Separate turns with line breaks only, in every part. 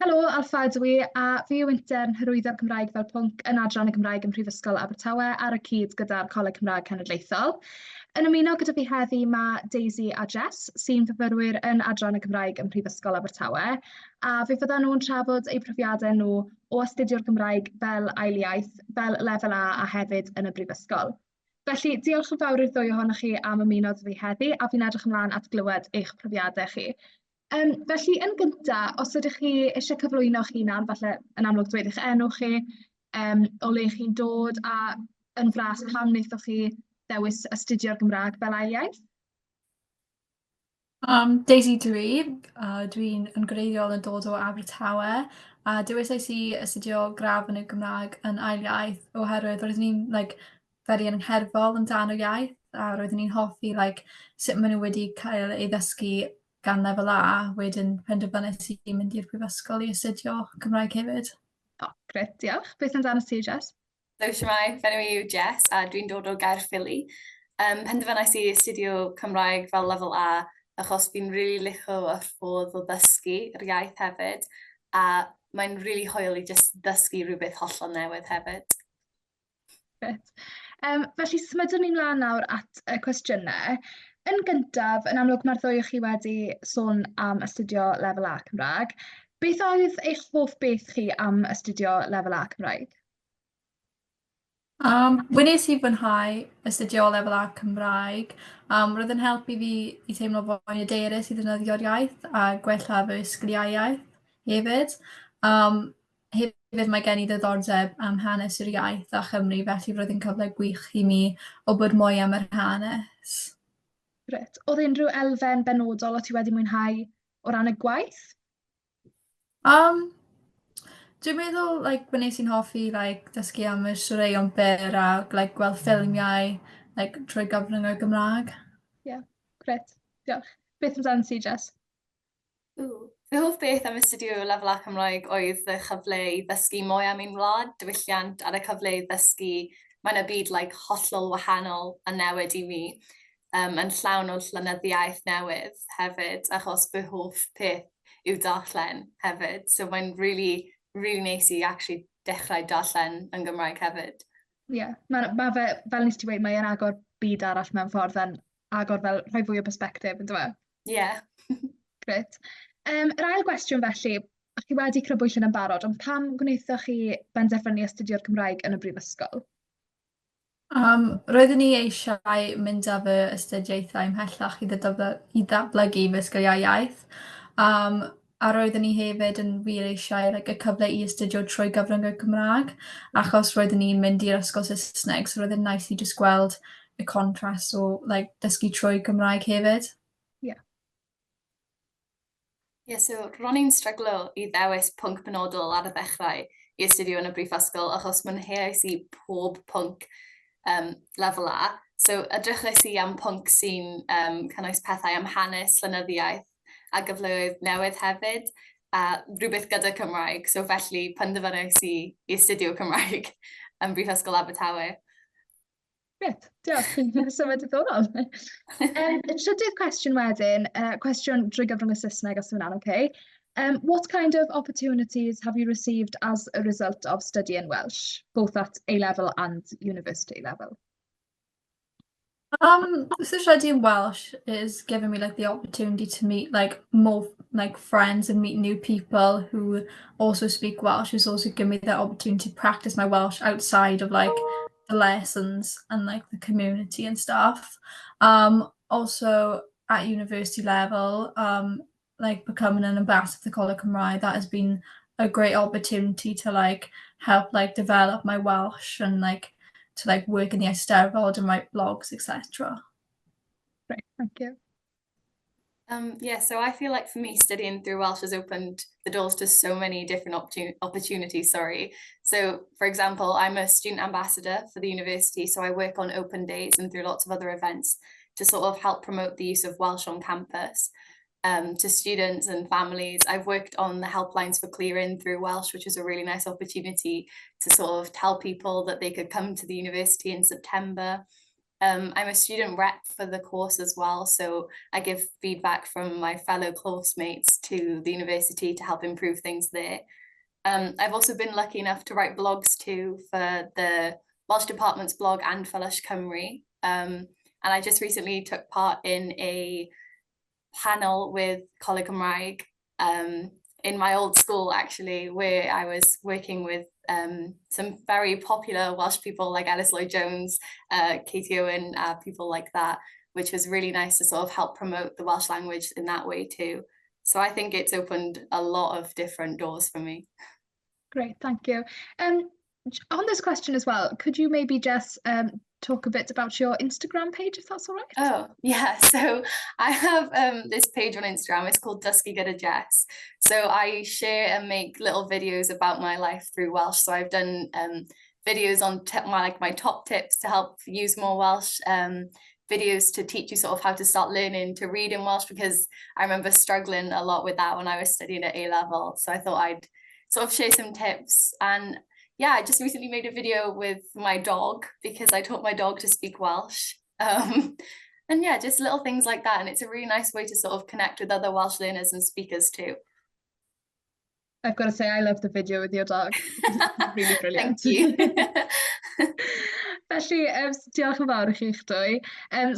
Helo, Alfadwy, a fi yw intern hyrwyddo'r Cymraeg fel pwnc yn Adran y Gymraeg yn Prifysgol Abertawe ar y cyd gyda'r Coleg Cymraeg Cenedlaethol. Yn ymuno gyda fi heddi mae Daisy a Jess, sy'n fyfyrwyr yn Adran y Gymraeg yn Prifysgol Abertawe, a fe fyddan nhw'n trafod eu profiadau nhw o astudio'r Gymraeg fel ail iaith, fel Lefel A a hefyd yn y Brifysgol. Felly, diolch yn fawr i'r ddwy ohonoch chi am ymuno â fi heddi, a fi'n edrych ymlaen at glywed eich profiadau chi. Felly, yn gyntaf, os ydych chi eisiau cyflwyno'ch hunan, falle yn amlwg dweud eich enw chi, o le chi'n dod, a yn fras pam wnaethoch chi dewis astudio'r Gymraeg fel ail iaith?
Daisy dwi, dwi'n yn greiddiol yn dod o Abertawe, a dewis i astudio gradd yn y Gymraeg yn ail iaith oherwydd roeddwn ni'n very angherfol amdano iaith, a roeddwn ni'n hoffi sut maen nhw wedi cael ei ddysgu gan Lefel A, wedyn penderfynais i mynd i'r Prifysgol i astudio Cymraeg hefyd.
Grêt, diolch. Beth amdano ti, Jess?
Shwmae, fenw i yw Jess a dwi'n dod o Gaerffili. Penderfynais i astudio Cymraeg fel Lefel A achos fi'n licio y ffordd o ddysgu yr iaith hefyd, a mae'n hwyl i just ddysgu rhywbeth hollol newydd hefyd.
Grêt. Felly, symudwn ni'n mlaen nawr at y cwestiynau. Yn gyntaf, yn amlwg mae'r ddwy o chi wedi sôn am astudio Lefel A Cymraeg. Beth oedd eich hoff beth chi am astudio Lefel A Cymraeg?
Wnes i fwynhau astudio Lefel A Cymraeg. Roedd yn helpu fi i teimlo fwy hyderus i ddefnyddio'r iaith a gwella fy sgwrsio hefyd. Hefyd mae gen i ddiddordeb am hanes yr iaith a Chymru, felly roedd yn cyfle gwych i mi o bod mwy am yr hanes.
Grêt. Oedd unrhyw elfen benodol o ti wedi mwynhau o ran y gwaith?
Dwi'n meddwl wnes i'n hoffi dysgu am y siwreon byr a gweld ffilmiau trwy gyfrwng y Gymraeg.
Ie, grêt. Diolch. Beth amdano ti, Jess?
Fy hoff beth am astudio Lefel A Cymraeg oedd y cyfle i ddysgu mwy am ein wlad, diwylliant, a'r cyfle i ddysgu mae'n y byd hollol wahanol a newid i mi, yn llawn o llenyddiaeth newydd hefyd, achos fy hoff peth yw darllen hefyd. So mae'n really neis i actually dechrau darllen yn Gymraeg hefyd.
Ie, mae fe, fel nes ti weud, mae'n agor byd arall mewn ffordd yn agor fel rhoi fwy o perspektif, yn dweud?
Ie.
Grêt. Yr ail gwestiwn felly, chi wedi crybwyll yn barod, ond pam gwnaethoch chi benderfynu astudio'r Gymraeg yn y Brifysgol?
Roeddwn ni eisiau mynd â fy astudiaethau ymhellach i ddatblygu fy sgwrsio iaith. A roeddwn ni hefyd yn wir eisiau y cyfle i astudio trwy gyfrwng y Gymraeg, achos roeddwn ni'n mynd i'r ysgol Saesneg, so roedd yn nice i just gweld y contrast o dysgu trwy Gymraeg hefyd.
Ie, so ro'n i'n stryglo i ddewis pwnc penodol ar y ddechrau i astudio yn y Brifysgol, achos mwynheais i pob pwnc Lefel A. So edrychais i am pwnc sy'n cynnwys pethau am hanes, llenyddiaeth a gyfleoedd newydd hefyd, a rhywbeth gyda Cymraeg. So felly penderfynais i astudio Cymraeg yn Prifysgol Abertawe.
Grêt, diolch. Symud diddorol. Trydydd cwestiwn wedyn, cwestiwn drwy gyfrwng y Saesneg os yw'n okay. What kind of opportunities have you received as a result of studying Welsh, both at A-level and university level?
Studying Welsh is giving me the opportunity to meet more friends and meet new people who also speak Welsh. It's also given me the opportunity to practice my Welsh outside of the lessons and the community and stuff. Also at university level, becoming an ambassador for the Coleg Cymraeg, that has been a great opportunity to help develop my Welsh and to work in the Eisteddfod and write blogs, etc.
Great, thank you.
Yeah, so I feel for me, studying through Welsh has opened the doors to so many different opportunities, So, for example, I'm a student ambassador for the university, so I work on open days and through lots of other events to sort of help promote the use of Welsh on campus to students and families. I've worked on the helplines for clearing through Welsh, which is a really nice opportunity to sort of tell people that they could come to the university in September. I'm a student rep for the course as well, so I give feedback from my fellow course mates to the university to help improve things there. I've also been lucky enough to write blogs too for the Welsh Department's blog and for Lush Cymru. And I just recently took part in a panel with Coleg Cymraeg in my old school, actually, where I was working with some very popular Welsh people like Ellis Lloyd-Jones, Katie Owen, people like that, which was really nice to sort of help promote the Welsh language in that way too. So I think it's opened a lot of different doors for me.
Great, thank you. On this question as well, could you maybe just talk a bit about your Instagram page, if that's all right?
Oh, yeah. So I have this page on Instagram. It's called Dysgu gyda Jess. So I share and make little videos about my life through Welsh. So I've done videos on my top tips to help use more Welsh, videos to teach you sort of how to start learning to read in Welsh, because I remember struggling a lot with that when I was studying at A level. So I thought I'd sort of share some tips. And yeah, I just recently made a video with my dog because I taught my dog to speak Welsh. And yeah, just little things like that. And it's a really nice way to sort of connect with other Welsh learners and speakers too.
I've got to say, I love the video with your dog. It's really brilliant.
Thank you.
Felly, diolch yn fawr i chi'ch dwy.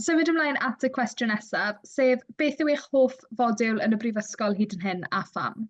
Symud ymlaen at y cwestiwn nesaf, sef beth yw eich hoff fodiwl yn y brifysgol hyd yn hyn a pham?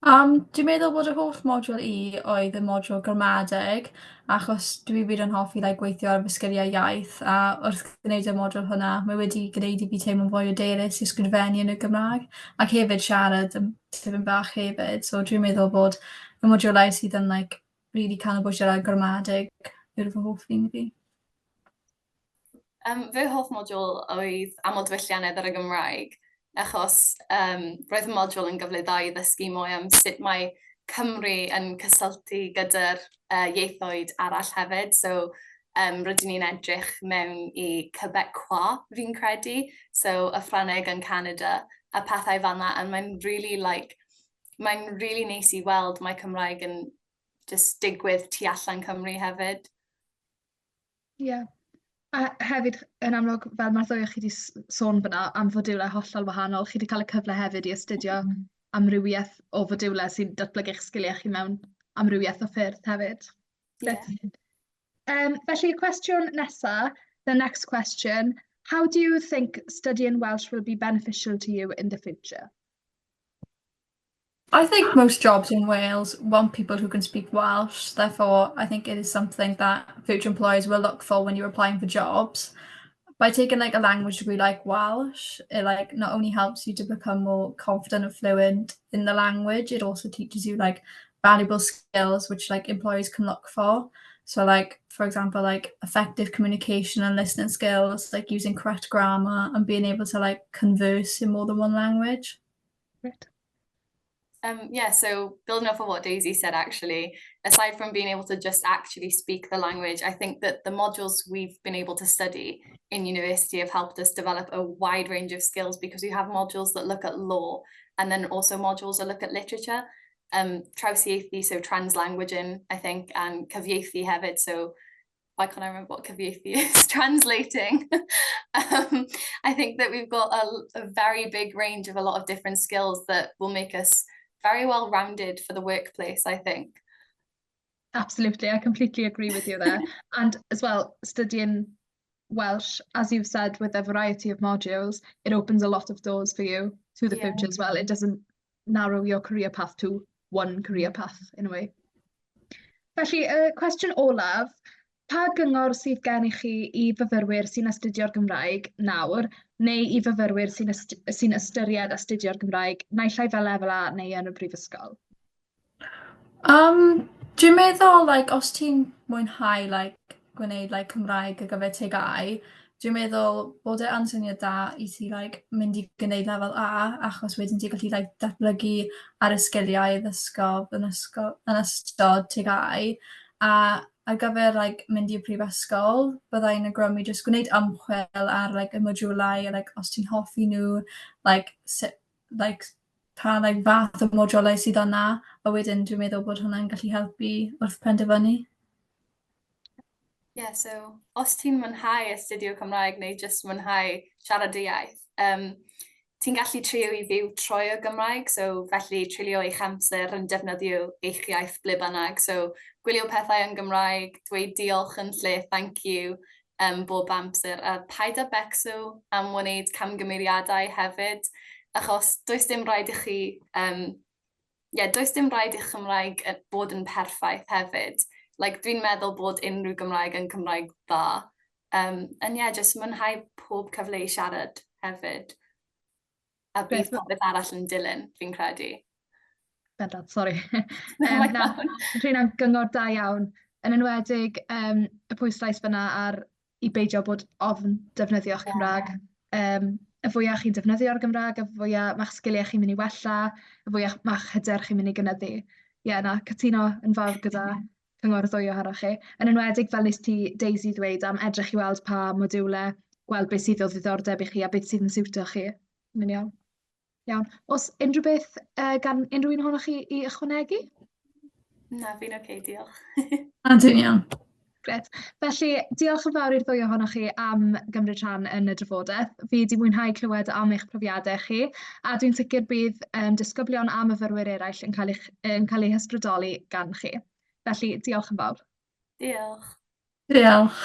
Dwi'n meddwl bod y holl modiwl i oedd y modiwl gramadeg, achos dwi wir yn hoffi gweithio ar fysgoliau iaith, a wrth gwneud y modiwl hwnna, mae wedi gwneud i fi teimlo'n fwy o derys i ysgrifennu yn y Gymraeg, ac hefyd siarad tipyn bach hefyd. So dwi'n meddwl bod y modiwlau sydd yn really canolbwyntio ar gramadeg yw'r fy hoff un i fi.
Fy hoff modiwl oedd amodfyllianedd ar y Gymraeg, achos roedd y modiwl yn gyfle dda i ddysgu mwy am sut mae Cymru yn cysylltu gyda'r ieithoedd arall hefyd. So rydyn ni'n edrych mewn i Quebecois, fi'n credu, so y Ffrangeg yn Canada, a pethau fel yna, and mae'n really neis i weld mae Cymraeg yn just digwydd tu allan Cymru hefyd.
Ie. A hefyd, yn amlwg, fel mae'r ddwy o chi wedi sôn fyna am fodiwlau hollol wahanol, chi wedi cael y cyfle hefyd i astudio amrywiaeth o fodiwlau sy'n datblygu eich sgiliau chi mewn amrywiaeth o ffyrdd hefyd.
Yeah.
Felly, cwestiwn nesaf, the next question, how do you think studying Welsh will be beneficial to you in the future?
I think most jobs in Wales want people who can speak Welsh. Therefore, I think it is something that future employers will look for when you're applying for jobs. By taking a language degree like Welsh, it not only helps you to become more confident and fluent in the language, it also teaches you valuable skills which employers can look for. So for example, effective communication and listening skills, using correct grammar and being able to converse in more than one language.
Great.
Yeah, so building off of what Daisy said, actually, aside from being able to just actually speak the language, I think that the modules we've been able to study in university have helped us develop a wide range of skills, because we have modules that look at law, and then also modules that look at literature, trawsieithu, so translanguaging, I think, and cyfieithu hefyd, so why can't I remember what cyfieithu is? Translating. I think that we've got a very big range of a lot of different skills that will make us very well rounded for the workplace, I think.
Absolutely, I completely agree with you there. And as well, studying Welsh, as you've said, with a variety of modules, it opens a lot of doors for you to the future as well. It doesn't narrow your career path to one career path in a way. Felly, cwestiwn olaf, pa gyngor sydd gen i chi i fyfyrwyr sy'n astudio'r Gymraeg nawr, neu i fyfyrwyr sy'n ystyried astudio'r Gymraeg, naill ai fel Lefel A neu yn y brifysgol?
Dwi'n meddwl, os ti'n mwynhau, gwneud, Cymraeg ar gyfer tegau, dwi'n meddwl bod e yn syniad da i ti, mynd i gwneud Lefel A, achos wedyn ti'n gallu, datblygu ar y sgiliau ddysgof yn ystod tegau, a ar gyfer mynd i'r prifysgol, byddai'n awgrymu jyst gwneud ymchwil ar y modiwlau, os ti'n hoffi nhw, pa fath o modiwlau sydd yna, a wedyn dwi'n meddwl bod hwnna'n gallu helpu wrth penderfynu.
So os ti'n mwynhau astudio Cymraeg neu jyst mwynhau siarad y iaith, ti'n gallu trio i fyw troi o Gymraeg, so felly trilio eich amser yn defnyddio eich iaith ble bynnag. So gwylio pethau yn Gymraeg, dweud diolch yn lle thank you bob amser, a paid â becso am wneud camgymeriadau hefyd, achos does dim rhaid i chi, does dim rhaid i'ch Gymraeg bod yn perffaith hefyd. Like, dwi'n meddwl bod unrhyw Gymraeg yn Cymraeg dda. Jyst mwynhau pob cyfle i siarad hefyd. A bydd popeth arall yn dilyn, fi'n credu.
Bendant, sori. Rwy'n gyngor da iawn. Yn enwedig, y pwyslais fyna ar i beidio bod ofn defnyddio'ch Cymraeg. Y fwyaf chi'n defnyddio'r Gymraeg, y fwyaf ma'ch sgiliau chi'n mynd i wella, y fwyaf ma'ch hyder chi'n mynd i gynyddu. Cytuno yn fawr gyda cyngor ddwy ohonoch chi. Yn enwedig fel nes ti Daisy ddweud am edrych i weld pa modiwlau, gweld beth sydd o ddiddordeb i chi a beth sydd yn siwtio chi. Yn iawn. Os unrhyw beth gan unrhyw un ohonoch chi i ychwanegu?
Na, fi'n oce, diolch.
Dwi'n iawn.
Gret. Felly, diolch yn fawr i'r ddwy ohonoch chi am gymryd rhan yn y drafodaeth. Fi wedi mwynhau clywed am eich profiadau chi, a dwi'n sicr bydd disgyblion a myfyrwyr eraill yn cael eu hysbrydoli gan chi. Felly, diolch yn fawr.
Diolch.
Diolch.